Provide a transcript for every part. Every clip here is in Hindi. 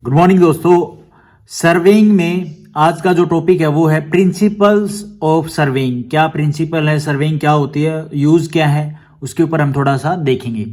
गुड मॉर्निंग दोस्तों। सर्वेइंग में आज का जो टॉपिक है वो है प्रिंसिपल्स ऑफ सर्वेइंग। क्या प्रिंसिपल है, सर्वेइंग क्या होती है, यूज क्या है, उसके ऊपर हम थोड़ा सा देखेंगे।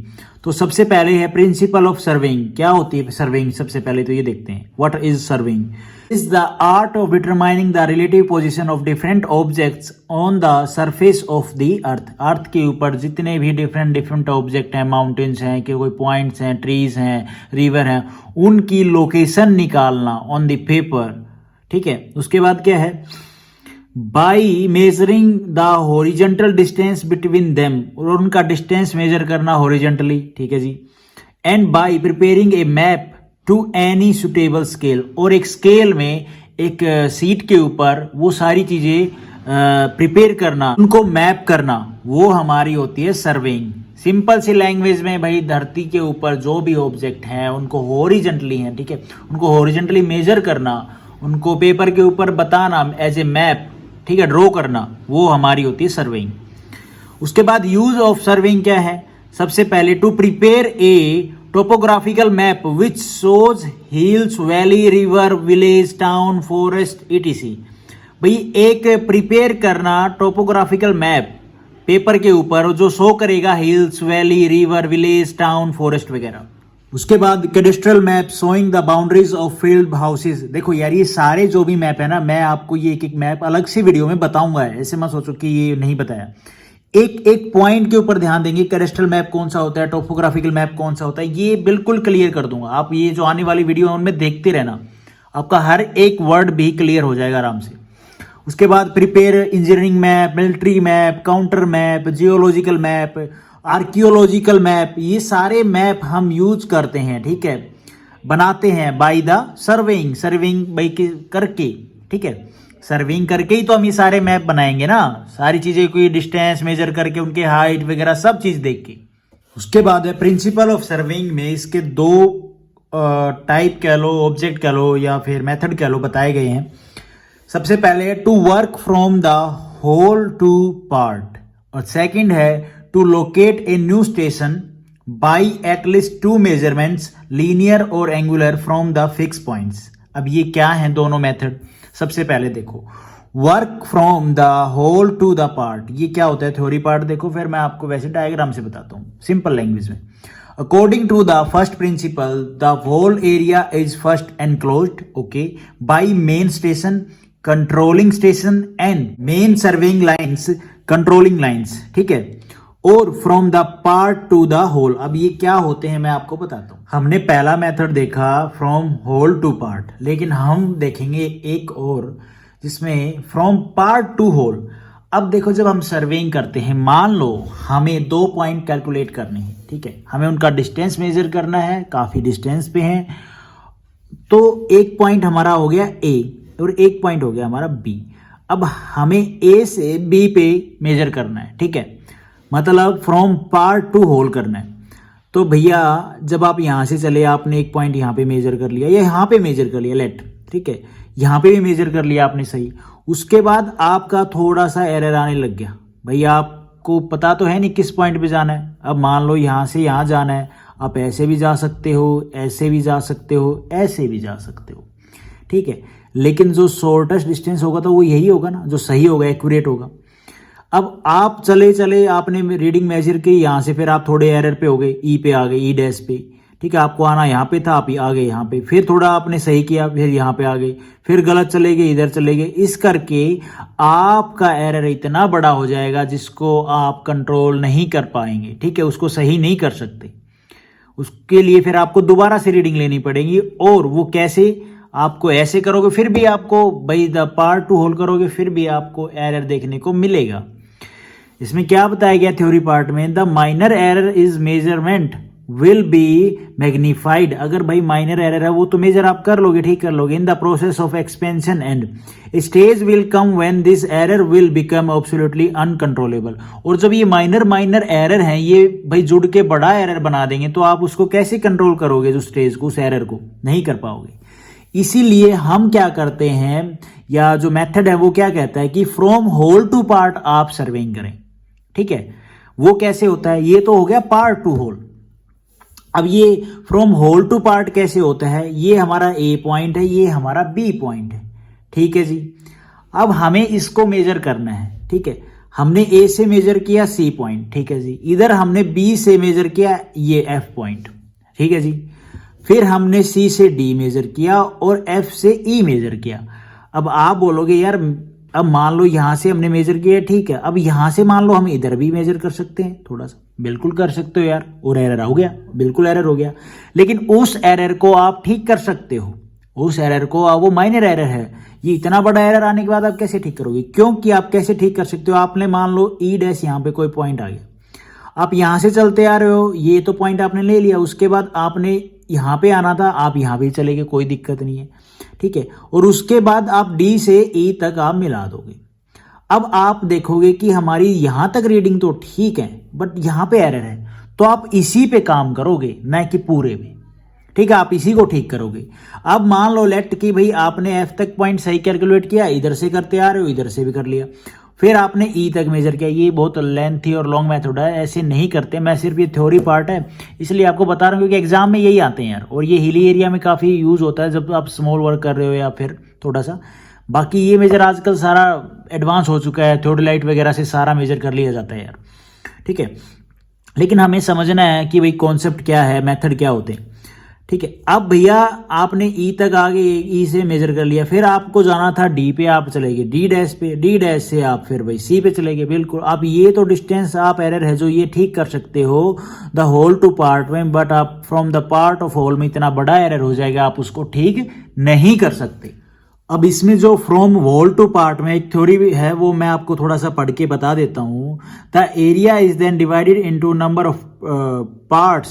तो सबसे पहले है प्रिंसिपल ऑफ सर्वेइंग। क्या होती है सर्वेइंग? सबसे पहले तो ये देखते हैं, what is surveying. Is the art of determining the relative position of different objects on the surface of the earth. Earth के ऊपर जितने भी डिफरेंट ऑब्जेक्ट हैं, माउंटेन्स हैं, कि कोई पॉइंट्स हैं, ट्रीज हैं, रिवर हैं, उनकी लोकेशन निकालना ऑन द पेपर। ठीक है, उसके बाद क्या है, by measuring the horizontal distance between them, और उनका डिस्टेंस मेजर करना हॉरिजेंटली। ठीक है जी। And by preparing a map to any suitable scale, और एक स्केल में एक सीट के ऊपर वो सारी चीजें प्रिपेयर करना, उनको मैप करना, वो हमारी होती है सर्वेइंग। सिंपल सी लैंग्वेज में भाई, धरती के ऊपर जो भी ऑब्जेक्ट हैं उनको हॉरिजेंटली हैं, ठीक है, उनको हॉरिजेंटली मेजर करना, उनको पेपर के ऊपर बताना एज ए मैप, ठीक है, ड्रॉ करना, वो हमारी होती है सर्वेइंग। उसके बाद यूज ऑफ सर्वेइंग क्या है? सबसे पहले to prepare a topographical map which shows hills, valley, river, village, town, forest etc। भाई एक प्रिपेयर करना टोपोग्राफिकल मैप पेपर के ऊपर जो शो करेगा hills, valley, river, village, town, forest वगैरह। उसके बाद cadastral map showing the boundaries of field houses. देखो यार, ये सारे जो भी मैप है ना, मैं आपको ये एक एक मैप अलग सी वीडियो में बताऊंगा, ऐसे मत सोचो कि ये नहीं बताया। एक एक पॉइंट के ऊपर ध्यान देंगे, कैडेस्ट्रल मैप कौन सा होता है, टोपोग्राफिकल मैप कौन सा होता है, ये बिल्कुल क्लियर कर दूंगा। आप ये जो आने वाली वीडियो है उनमें देखते रहना, आपका हर एक वर्ड भी क्लियर हो जाएगा आराम से। उसके बाद prepare engineering map, military map, counter map, geological map, archaeological map, ये सारे मैप हम यूज करते हैं, ठीक है, बनाते हैं by the surveying. Surveying by करके, ठीक है, सर्वेइंग करके ही तो हम ये सारे मैप बनाएंगे ना, सारी चीजें कोई डिस्टेंस मेजर करके, उनके हाइट वगैरह सब चीज देख के। उसके बाद है प्रिंसिपल ऑफ सर्वेइंग में इसके दो टाइप कह लो, ऑब्जेक्ट कह लो, या फिर मेथड कह लो, बताए गए हैं। सबसे पहले to work from the whole to part, और सेकंड है to locate a new station by at least two measurements, linear और angular, from the fix points. अब ये क्या है दोनों मेथड? सबसे पहले देखो, work from the whole to the part, ये क्या होता है? थ्योरी पार्ट देखो, फिर मैं आपको वैसे डायग्राम से बताता हूं सिंपल लैंग्वेज में। According to the first principle the whole area is first enclosed, okay, by main station, controlling station and main surveying lines, controlling lines, ठीक है, और from the part to the whole. अब ये क्या होते हैं मैं आपको बताता हूं। हमने पहला मेथड देखा फ्रॉम होल टू पार्ट, लेकिन हम देखेंगे एक और जिसमें फ्रॉम पार्ट टू होल। अब देखो, जब हम सर्वेइंग करते हैं, मान लो हमें 2 पॉइंट कैलकुलेट करने हैं, ठीक है, हमें उनका डिस्टेंस मेजर करना है, काफी डिस्टेंस पे है, तो एक पॉइंट हमारा हो गया ए और एक पॉइंट हो गया हमारा बी। अब हमें ए से बी पे मेजर करना है, ठीक है, मतलब फ्रॉम पार्ट टू होल करना है। तो भैया जब आप यहां से चले, आपने एक पॉइंट यहां पे मेजर कर लिया, या यहां पे मेजर कर लिया, लेट, ठीक है, यहां पे भी मेजर कर लिया आपने, सही। उसके बाद आपका थोड़ा सा एरर आने लग गया। भैया आपको पता तो है नहीं किस पॉइंट पे जाना है। अब मान लो यहां से यहां जाना है, आप ऐसे भी जा सकते हो, ऐसे भी जा सकते हो, ऐसे भी जा सकते हो, ठीक है, लेकिन जो शॉर्टेस्ट डिस्टेंस होगा तो वो यही होगा ना, जो सही होगा, एक्यूरेट होगा। अब आप चले चले, आपने रीडिंग मेजर की यहां से, फिर आप थोड़े एरर पे हो गए, ई पे आ गए, ई डैश पे, ठीक है, आपको आना यहाँ पे था, आप आ गए यहाँ पे, फिर थोड़ा आपने सही किया, फिर यहाँ पे आ गए, फिर गलत चले गए, इधर चले गए। इस करके आपका एरर इतना बड़ा हो जाएगा जिसको आप कंट्रोल नहीं कर पाएंगे, ठीक है, उसको सही नहीं कर सकते। उसके लिए फिर आपको दोबारा से रीडिंग लेनी पड़ेगी, और वो कैसे? आपको ऐसे करोगे फिर भी आपको, भाई द पार्ट टू होल करोगे फिर भी आपको एरर देखने को मिलेगा। इसमें क्या बताया गया थ्योरी पार्ट में? The minor error is measurement will be magnified. अगर भाई माइनर एरर है वो तो मेजर आप कर लोगे, ठीक कर लोगे। In the process of expansion and stage will come when this error will become absolutely uncontrollable. और जब ये माइनर एरर हैं, ये भाई जुड़ के बड़ा एरर बना देंगे, तो आप उसको कैसे कंट्रोल करोगे? जो स्टेज को, उस एरर को नहीं कर पाओगे। इसीलिए हम क्या करते हैं, या जो मेथड है वो क्या कहता है कि फ्रॉम होल टू पार्ट आप सर्वेइंग करें, ठीक है। वो कैसे होता है? ये तो हो गया पार्ट टू होल। अब ये फ्रॉम होल टू पार्ट कैसे होता है, ये हमारा ए पॉइंट है, ये हमारा बी पॉइंट है, ठीक है जी। अब हमें इसको मेजर करना है, ठीक है। हमने ए से मेजर किया सी पॉइंट, ठीक है जी। इधर हमने बी से मेजर किया ये एफ पॉइंट, ठीक है जी। फिर हमने सी से डी मेजर किया और एफ से ई मेजर किया। अब आप बोलोगे यार अब मान लो यहां से हमने मेजर किया, ठीक है, अब यहां से मान लो हम इधर भी मेजर कर सकते हैं थोड़ा सा, बिल्कुल कर सकते हो यार, और एरर हो गया, बिल्कुल एरर हो गया। लेकिन उस एरर को आप ठीक कर सकते हो, उस एरर को, वो माइनर एरर है, ये इतना बड़ा एरर आने के बाद आप कैसे ठीक करोगे? क्योंकि आप कैसे ठीक कर सकते हो, आपने मान लो ई डैश यहाँ पे कोई पॉइंट आ गया, आप यहां से चलते आ रहे हो, ये तो पॉइंट आपने ले लिया, उसके बाद आपने यहां पे आना था, आप यहां भी चले गए, कोई दिक्कत नहीं है, ठीक है। और उसके बाद आप डी से ई तक आप मिला दोगे। अब आप देखोगे कि हमारी यहां तक रीडिंग तो ठीक है, बट यहां पे एरर है, तो आप इसी पे काम करोगे, न कि पूरे में, ठीक है, आप इसी को ठीक करोगे। अब मान लो लेट कि भाई आपने एफ तक पॉइंट सही कैलकुलेट किया, इधर से करते आ रहे हो, इधर से भी कर लिया, फिर आपने ई तक मेजर किया। ये बहुत लेंथी और लॉन्ग मेथड है, ऐसे नहीं करते, मैं सिर्फ ये थ्योरी पार्ट है इसलिए आपको बता रहा हूँ, क्योंकि एग्जाम में यही आते हैं यार, और ये हिली एरिया में काफ़ी यूज होता है जब आप स्मॉल वर्क कर रहे हो या फिर थोड़ा सा। बाकी ये मेजर आजकल सारा एडवांस हो चुका है, थ्योडोलाइट वगैरह से सारा मेजर कर लिया जाता है यार, ठीक है। लेकिन हमें समझना है कि भाई कॉन्सेप्ट क्या है, मेथड क्या होते हैं, ठीक है। अब भैया आपने ई तक आगे ई से मेजर कर लिया, फिर आपको जाना था डी पे, आप चले गए डी डैश पे, डी डैश से आप फिर भाई सी पे चले गए, बिल्कुल। अब ये तो डिस्टेंस आप एरर है जो ये ठीक कर सकते हो द होल टू पार्ट में, बट आप from the part of whole में इतना बड़ा एरर हो जाएगा, आप उसको ठीक नहीं कर सकते। अब इसमें जो फ्रॉम होल टू पार्ट में एक थ्योरी भी है, वो मैं आपको थोड़ा सा पढ़ के बता देता हूँ। The area is then divided into number of parts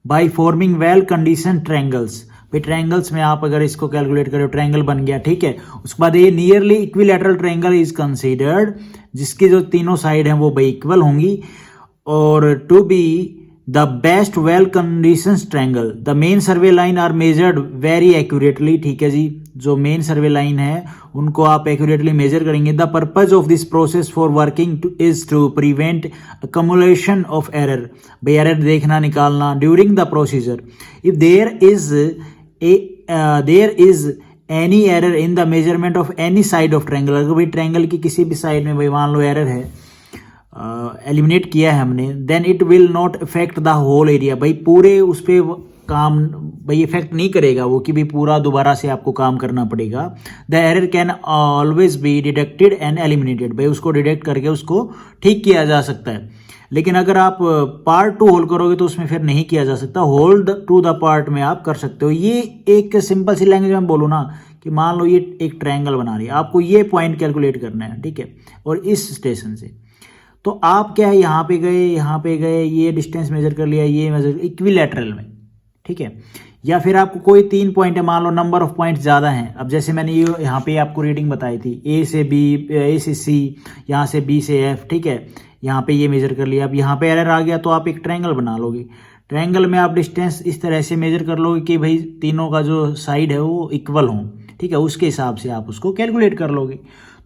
by forming well condition triangles. भाई ट्रायंगल्स में आप अगर इसको कैलकुलेट करो, ट्रायंगल बन गया, ठीक है। उसके बाद ये nearly equilateral triangle is considered, जिसकी जो तीनों साइड हैं वो भाई इक्वल होंगी, और to be the best well conditions triangle. The main survey line are measured very accurately, ठीक है जी। जो मेन सर्वे लाइन है उनको आप एक्यूरेटली मेजर करेंगे। The purpose of this process for working is to prevent accumulation of error, भाई एरर देखना निकालना during the procedure. If there is any error in the measurement of any side of triangle, अगर भाई ट्रायंगल की किसी भी साइड में भाई मान लो एरर है, एलिमिनेट किया है हमने, then it will not affect the whole area, भाई पूरे उस पर काम भाई इफेक्ट नहीं करेगा वो, कि भी पूरा दोबारा से आपको काम करना पड़ेगा। The error can always be detected and eliminated, भाई उसको डिटेक्ट करके उसको ठीक किया जा सकता है। लेकिन अगर आप पार्ट टू होल करोगे तो उसमें फिर नहीं किया जा सकता, होल टू द पार्ट में आप कर सकते हो। ये एक सिंपल सी लैंग्वेज में बोलूँ ना, कि मान लो ये एक ट्रायंगल बना रही है, आपको ये पॉइंट कैलकुलेट करना है, ठीक है, और इस स्टेशन से, तो आप क्या है यहाँ पे गए, यहाँ पे गए, ये डिस्टेंस मेजर कर लिया, ये मेजर इक्विलैटरल में, ठीक है। या फिर आपको कोई 3 पॉइंट है, मान लो नंबर ऑफ पॉइंट्स ज़्यादा हैं, अब जैसे मैंने ये यहाँ पे आपको रीडिंग बताई थी, ए से बी, ए से सी, यहाँ से बी से एफ, ठीक है, यहाँ पे ये मेजर कर लिया। अब यहाँ पे एरर आ गया तो आप एक ट्रायंगल बना लोगे, ट्रायंगल में आप डिस्टेंस इस तरह से मेजर कर लोगे कि भाई तीनों का जो साइड है वो इक्वल हो, ठीक है, उसके हिसाब से आप उसको कैलकुलेट कर लोगे।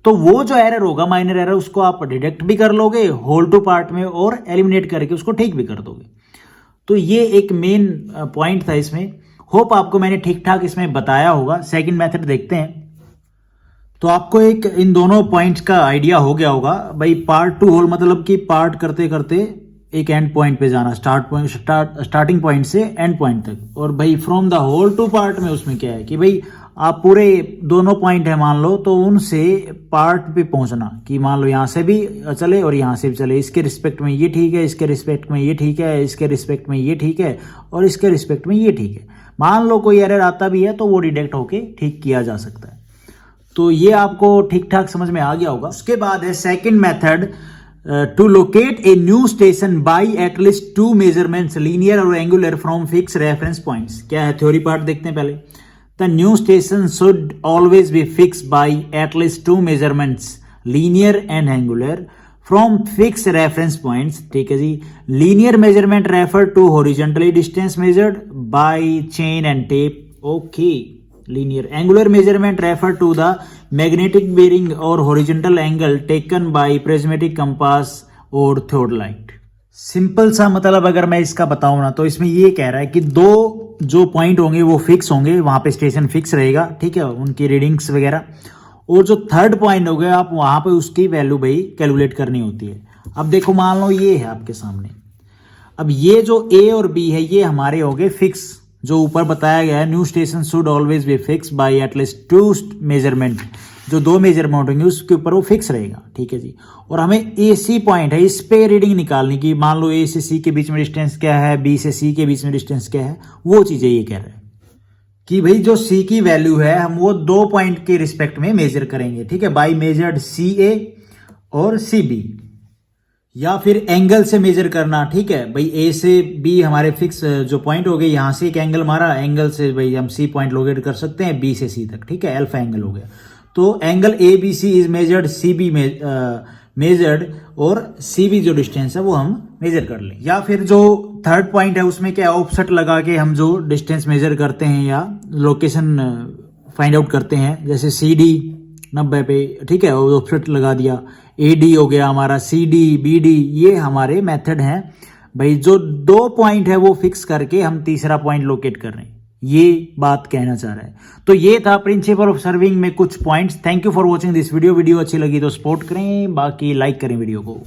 तो वो जो एरर होगा माइनर एरर, उसको आप डिटेक्ट भी कर लोगे होल टू पार्ट में, और एलिमिनेट करके उसको ठीक भी कर दोगे। तो ये एक मेन पॉइंट था इसमें। होप आपको मैंने ठीक ठाक इसमें बताया होगा। सेकंड मेथड देखते हैं। तो आपको एक इन दोनों पॉइंट्स का आइडिया हो गया होगा भाई, पार्ट टू होल मतलब कि पार्ट करते करते एक एंड पॉइंट पे जाना, स्टार्टिंग पॉइंट से एंड पॉइंट तक। और भाई from the whole to part में उसमें क्या है कि भाई आप पूरे दोनों पॉइंट है मान लो, तो उनसे पार्ट पे पहुंचना, कि मान लो यहाँ से भी चले और यहाँ से भी चले, इसके रिस्पेक्ट में ये ठीक है, इसके रिस्पेक्ट में ये ठीक है, इसके रिस्पेक्ट में ये ठीक है, और इसके रिस्पेक्ट में ये ठीक है। मान लो कोई एरर आता भी है तो वो डिटेक्ट होके ठीक किया जा सकता है। तो ये आपको ठीक ठाक समझ में आ गया होगा। उसके बाद है second method, to locate a new station by at least 2 measurements linear और angular from fix reference points. क्या है, थ्योरी पार्ट देखते हैं पहले। The new station should always be fix by at least 2 measurements linear and angular from fix reference points, ठीक है जी। Linear measurement refer to horizontally distance measured by chain and tape, okay. linear angular measurement refer to the magnetic bearing or horizontal angle taken by prismatic compass or theodolite। Simple सा मतलब अगर मैं इसका बताऊं ना तो इसमें ये कह रहा है कि दो जो पॉइंट होंगे वो फिक्स होंगे, वहां पे स्टेशन फिक्स रहेगा, ठीक है, उनकी रीडिंग्स वगैरह। और जो थर्ड पॉइंट हो गया आप वहां पे उसकी वैल्यू भाई कैलकुलेट करनी होती है। अब देखो मान लो ये है आपके सामने, अब ये जो ए और बी है ये हमारे हो गए फिक्स, जो ऊपर बताया गया है new station should always be fix by at least 2 measurement, जो 2 मेजरमेंट होंगे उसके ऊपर वो फिक्स रहेगा, ठीक है जी। और हमें ए सी पॉइंट है, इस पे रीडिंग निकालनी की, मान लो ए से सी के बीच में डिस्टेंस क्या है, बी से सी के बीच में डिस्टेंस क्या है, वो चीजें ये कह रहे हैं कि भाई जो सी की वैल्यू है हम वो 2 पॉइंट के रिस्पेक्ट में मेजर करेंगे, ठीक है, बाई मेजर्ड सी ए और सी बी, या फिर एंगल से मेजर करना, ठीक है भाई, ए से बी हमारे फिक्स जो पॉइंट हो गए, यहां से एक एंगल मारा, एंगल से भाई हम सी पॉइंट लोकेट कर सकते हैं बी से सी तक, ठीक है, अल्फा एंगल हो गया। तो angle A B C is measured, C B measured, और सी बी जो डिस्टेंस है वो हम मेजर कर लें। या फिर जो थर्ड पॉइंट है उसमें क्या ऑफसेट लगा के हम जो डिस्टेंस मेजर करते हैं या लोकेशन फाइंड आउट करते हैं, जैसे सी डी 90 पे, ठीक है, ऑफसेट लगा दिया, ए डी हो गया हमारा, सी डी बी डी, ये हमारे मेथड हैं भाई। जो 2 पॉइंट है वो फिक्स करके हम तीसरा पॉइंट लोकेट कर रहे हैं, ये बात कहना चाह रहा है। तो ये था प्रिंसिपल ऑफ सर्विंग में कुछ points. Thank you for watching this video. Video अच्छी लगी तो सपोर्ट करें, बाकी लाइक करें वीडियो को।